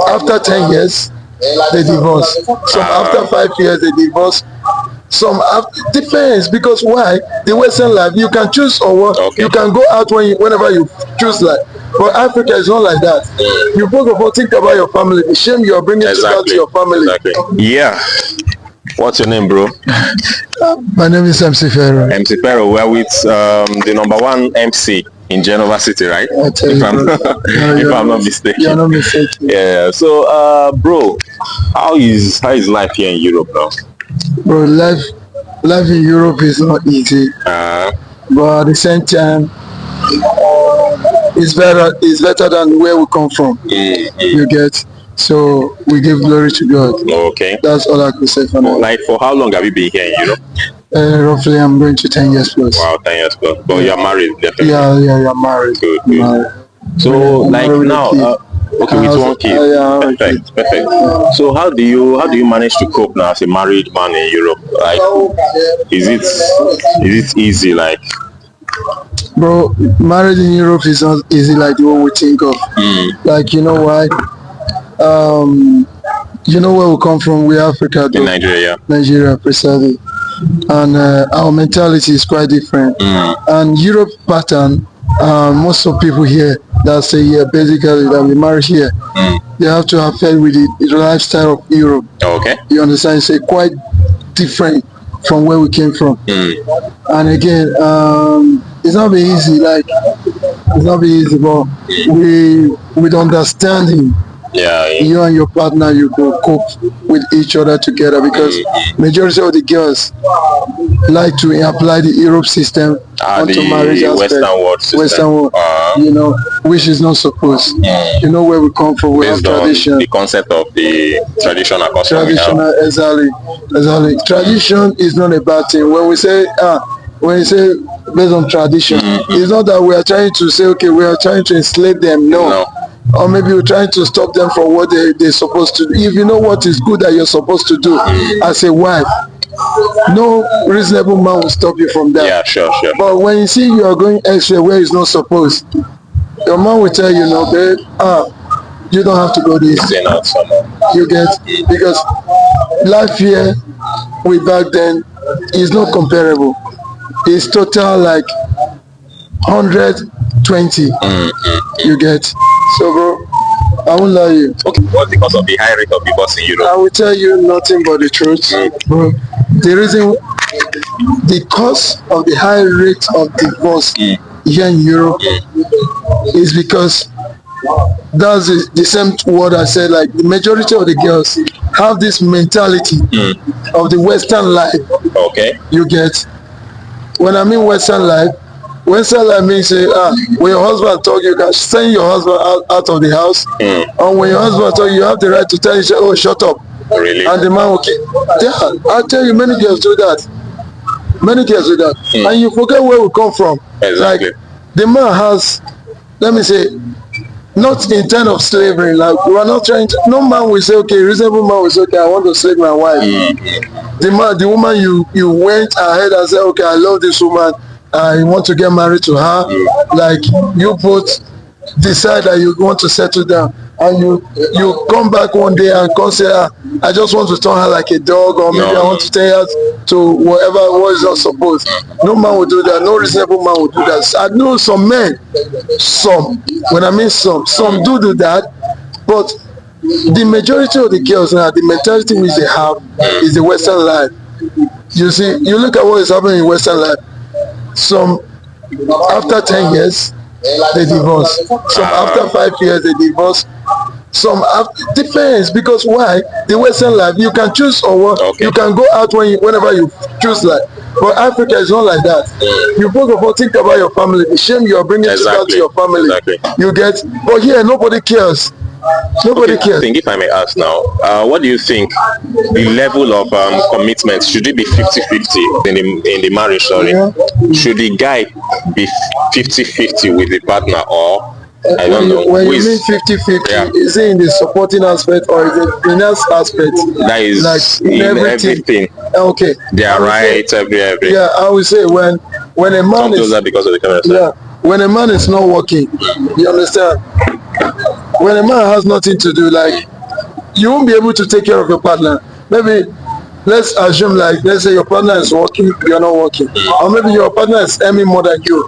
after 10 years, they divorce. Some after 5 years, they divorce. Some depends, because why? The Western life, you can choose or what, you can go out whenever you choose life. But Africa is not like that. You first of all think about your family. The shame you are bringing back to your family. Yeah. What's your name, bro? My name is MC Ferro. MC Ferro. We're with the #1 MC in Genova City, right? If I'm not mistaken. You're not mistaken. Yeah. So, bro, how is life here in Europe now? Bro, life in Europe is not easy. But at the same time, it's better than where we come from. You get. So we give glory to God. Okay. That's all I could say for now. Like, for how long have you been here in Europe? Roughly, I'm going to 10 years plus. Wow, 10 years plus. But you're married, definitely. Yeah, I'm married. Good. So, like now, okay, with one kid. Perfect. So, how do you manage to cope now as a married man in Europe? Like, is it easy? Like, bro, marriage in Europe is not easy like the one we think of. Like, you know why? You know where we come from? We're Africa. In Nigeria. Nigeria, precisely. And our mentality is quite different. And Europe pattern, most of people here that say basically that we marry here, they have to have faith with the lifestyle of Europe. Okay. You understand? It's quite different from where we came from. And again, it's not be easy. Like, it's not be easy, but with understanding. Yeah. You and your partner, you go cope with each other together, because majority of the girls like to apply the Europe system onto marriage aspect. Western world. You know, which is not supposed. You know where we come from. We have tradition. The concept of the traditional custom. Exactly. Tradition is not a bad thing. When we say based on tradition, it's not that we are trying to say, okay, we are trying to enslave them. No. Or maybe we're trying to stop them from what they're supposed to do. If you know what is good that you're supposed to do as a wife, no reasonable man will stop you from that. Yeah, sure. But when you see you are going extra where it's not supposed, your man will tell you, no, babe, you don't have to go this. You get, because life here with back then is not comparable. It's total like 120. You get. So, bro, I won't lie you. Okay, what's because of the high rate of divorce in Europe? I will tell you nothing but the truth, bro. The reason, the cause of the high rate of divorce here in Europe is because that's the same word I said. Like, the majority of the girls have this mentality of the Western life. Okay. You get. When I mean Western life means when your husband talk, you can send your husband out of the house. And when your husband talk, you have the right to tell him, oh, shut up. Really? And the man will I'll tell you, many girls do that. And you forget where we come from. Exactly. Like, the man has, let me say, not in terms of slavery. Like, we are not trying to, no man will say, okay, reasonable man will say, okay, I want to slave my wife. The woman you went ahead and said, okay, I love this woman, you want to get married to her, like, you both decide that you want to settle down, and you come back one day and come say, I just want to turn her like a dog, or maybe I want to take her to whatever was not supposed. No man will do that. No reasonable man will do that. I know some men, when I mean some do that, but the majority of the girls now, the mentality which they have is the Western life. You see, you look at what is happening in Western life. Some after 10 years, they divorce. Some after 5 years, they divorce. Some depends, because why? The Western life, you can choose or what, you can go out whenever you choose life. But Africa is not like that. You first of all think about your family. The shame you are bringing back to your family. You get. But here, nobody cares. Nobody cares. I think, if I may ask now, what do you think the level of commitment, should it be 50-50 in the marriage? Should the guy be 50-50 with the partner, or I don't know? When you mean 50-50, is it in the supporting aspect or is it finance aspect? That is like in everything. Okay. They are right, every. Yeah, I would say when a man is. Because of the camera. Yeah, when a man is not working, you understand. when a man has nothing to do, like you won't be able to take care of your partner. Maybe let's assume, like, let's say your partner is working, you're not working, or maybe your partner is earning more than you.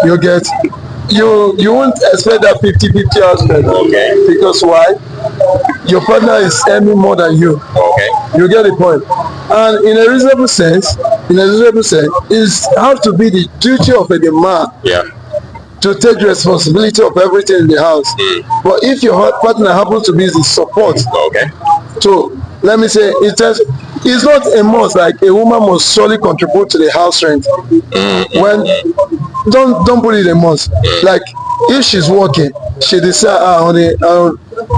You get, you won't expect that 50-50 aspect. Okay. Because why? Your partner is earning more than you. Okay. You get the point. And in a reasonable sense, it has to be the duty of the man. Yeah. To take responsibility of everything in the house. But if your partner happens to be the support, okay, so let me say it's not a must, like a woman must solely contribute to the house rent. When don't put it a must. Like if she's working, she decide, honey,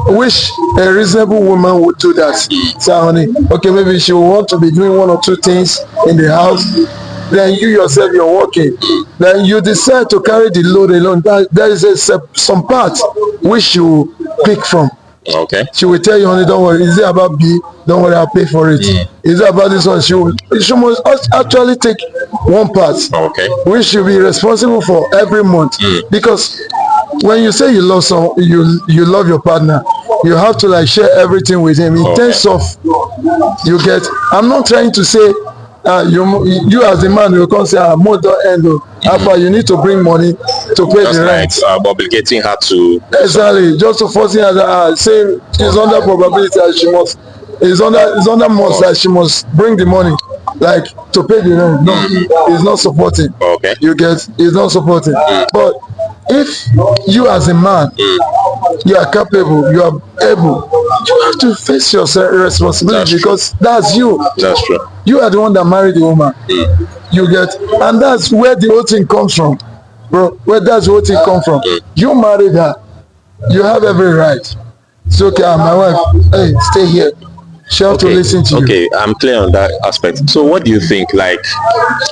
wish a reasonable woman would do that. Say, honey, okay, maybe she will want to be doing one or two things in the house. Then you yourself, you're working. Then you decide to carry the load alone. There is some part which you pick from. Okay. She will tell you, honey, don't worry. Is it about B? Don't worry, I'll pay for it. Is it about this one? She must actually take one part. Okay. Which she'll be responsible for every month. Because when you say you love someone, you love your partner, you have to like share everything with him in terms of, you get. I'm not trying to say you as a man, you can't say more don't end. After you need to bring money to pay just the rent. Obligating her to exactly, just to forcing her say it's under probability that she must. It's under must that she must bring the money, like to pay the rent. No, it's not supporting. Okay. You get, it's not supporting. But if you as a man, you are capable, you are able, you have to face your responsibility. That's because true. That's you. That's true. You are the one that married the woman. You get, and that's where the whole thing comes from, bro. Where that's the whole thing comes from. You married her. You have every right. It's okay, my wife. Hey, stay here. She have to listen to you. Okay, I'm clear on that aspect. So what do you think? Like,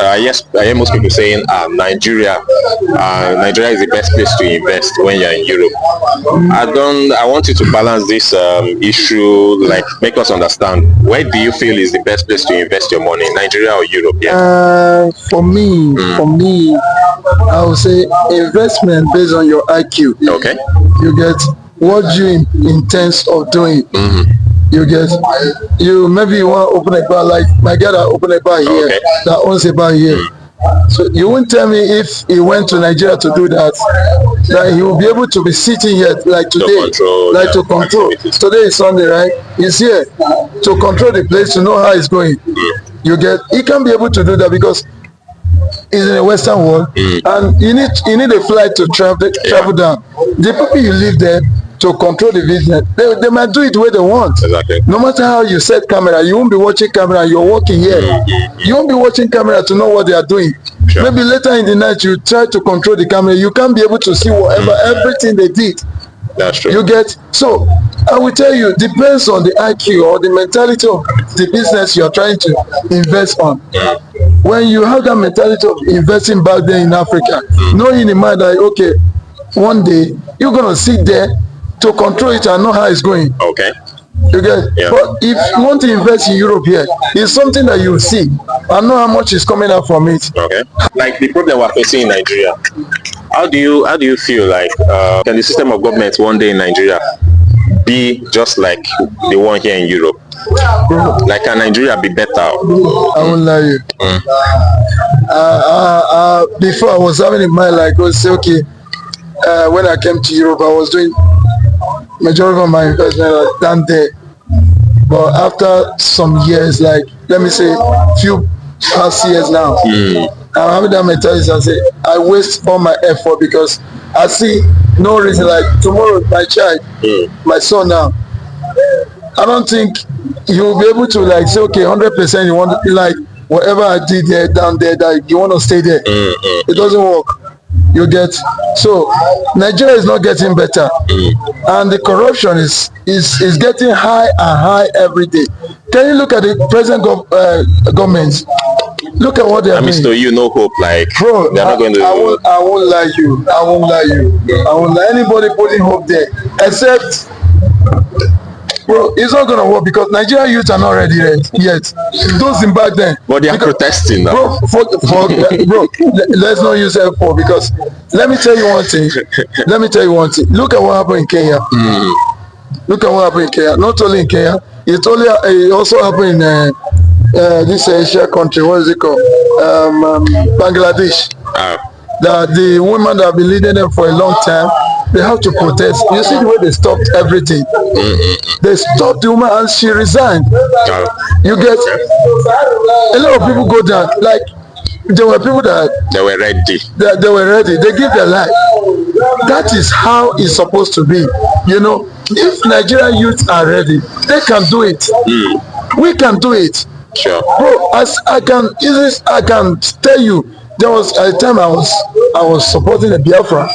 yes, I hear most people saying Nigeria is the best place to invest when you're in Europe. I want you to balance this issue, like make us understand, where do you feel is the best place to invest your money, Nigeria or Europe? Yeah. For me, I would say investment based on your IQ. Okay. You get what you intend of doing. You get, maybe you want to open a bar, like my guy that open a bar here, that owns a bar here. So you won't tell me if he went to Nigeria to do that he will be able to be sitting here like today, to control. Today is Sunday, right? He's here to control the place, to know how it's going. You get, he can't be able to do that because he's in the Western world, and you need a flight to travel down. The people you live there to control the business, they might do it the way they want. Exactly. No matter how you set camera, you won't be watching camera. You're working here. You won't be watching camera to know what they are doing. Sure. Maybe later in the night you try to control the camera. You can't be able to see everything they did. That's true. You get, so I will tell you, depends on the IQ or the mentality of the business you are trying to invest on. When you have that mentality of investing back there in Africa, knowing in mind that okay, one day you're gonna sit there to control it and know how it's going. Okay. You get, but if you want to invest in Europe here, it's something that you see and know how much is coming out from it. Okay. Like the problem we're facing in Nigeria, how do you feel like can the system of government one day in Nigeria be just like the one here in Europe? Like, can Nigeria be better? I won't lie you. Before I was having in mind, like, say, okay, when I came to Europe, I was doing majority of my investment down there. But after some years, like, let me say, few past years now, I'm having that mentality. I say, I waste all my effort because I see no reason. Like, tomorrow, my child, my son now, I don't think you will be able to, like, say, okay, 100% you want to be like, whatever I did there, down there, that you want to stay there. It doesn't work. You get, so Nigeria is not getting better, and the corruption is getting high and high every day. Can you look at the present governments? Look at what they are doing. So you know hope, like, bro, they're not going to. I won't lie you. I won't lie anybody putting hope there, except bro, it's not gonna work because Nigerian youth are not ready yet. Those in back then. But they are protesting now. Bro, bro, let's not use F4 because let me tell you one thing. Look at what happened in Kenya. Look at what happened in Kenya. Not only in Kenya, it also happened in this Asia country. What is it called? Bangladesh. The women that have been leading them for a long time, they have to protest. You see the way they stopped everything. They stopped the woman and she resigned. You get a lot of people go down. Like there were people that they were ready. They were ready. They give their life. That is how it's supposed to be. You know, if Nigerian youth are ready, they can do it. We can do it. Sure. Bro, as I can tell you, there was a time I was supporting a Biafra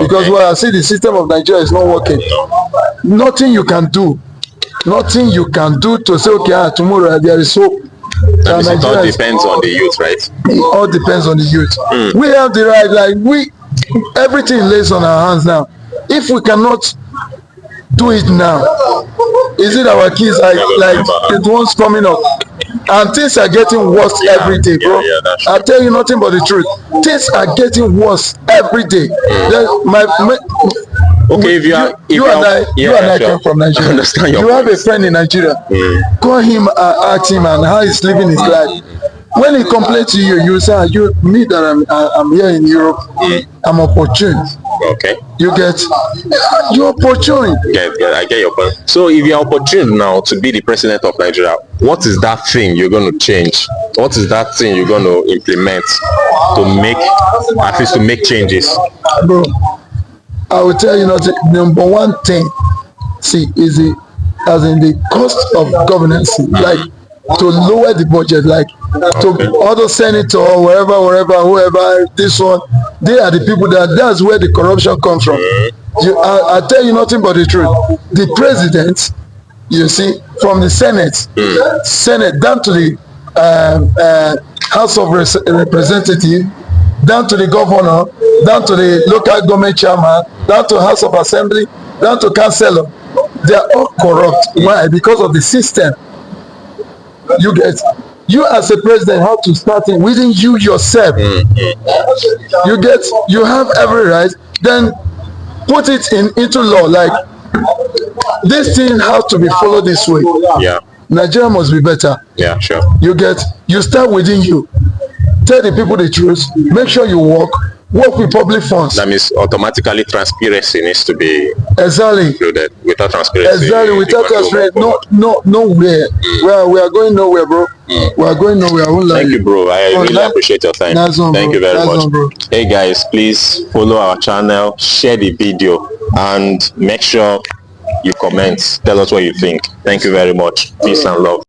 because I see the system of Nigeria is not working. Nothing you can do to say okay, tomorrow there is hope. It all depends on the youth, right? It all depends on the youth. We have the right, like everything lays on our hands now. If we cannot do it now, is it our kids like it wants coming up? And things are getting worse every day, bro. I tell you nothing but the truth. Things are getting worse every day. Okay, if you and I come from Nigeria. I understand you have a friend in Nigeria. Call him, ask him, and how he's living his life. When he complains to you, you say, me that I'm here in Europe, I'm opportune. Okay. You're opportune. I get your point. So if you're opportune now to be the president of Nigeria, what is that thing you're going to change? What is that thing you're going to implement to make changes? Bro, I will tell you nothing. Number one thing, is the cost of governance, like to lower the budget, like to other senator or whoever, this one, they are the people that's where the corruption comes from. I tell you nothing but the truth. The president, you see, from the Senate down to the House of Representatives, down to the governor, down to the local government chairman, down to House of Assembly, down to councillor, they are all corrupt. Why? Because of the system. You as a president have to start within you yourself. You have every right, then put it into law, like this thing has to be followed this way. Nigeria must be better. Sure. You start within you, tell the people the truth, make sure you work with public funds. That means automatically transparency needs to be included. Without transparency, without transparency, nowhere. We are going nowhere, bro. We are going nowhere. Thank you, bro. I really appreciate your time. Thank you very much. Hey guys, please follow our channel, share the video, and make sure you comment. Tell us what you think. Thank you very much. Peace and love.